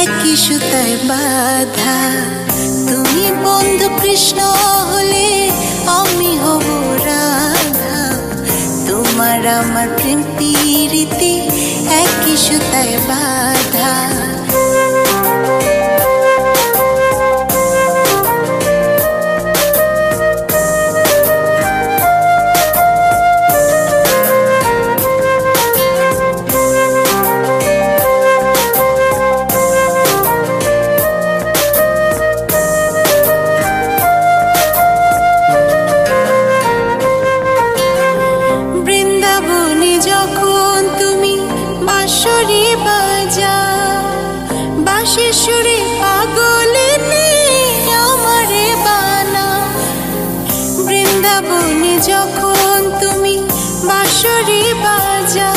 একই সুতায় বাঁধা। তুমি বন্ধু কৃষ্ণ হলে আমি হব রাধা। তোমার আমার প্রেম প্রীতি একই সুতায় বাঁধা। বাঁশির সুরে পাগলিনী আমারে বানা। বৃন্দাবনে যখন তুমি বাঁশরি বাজা,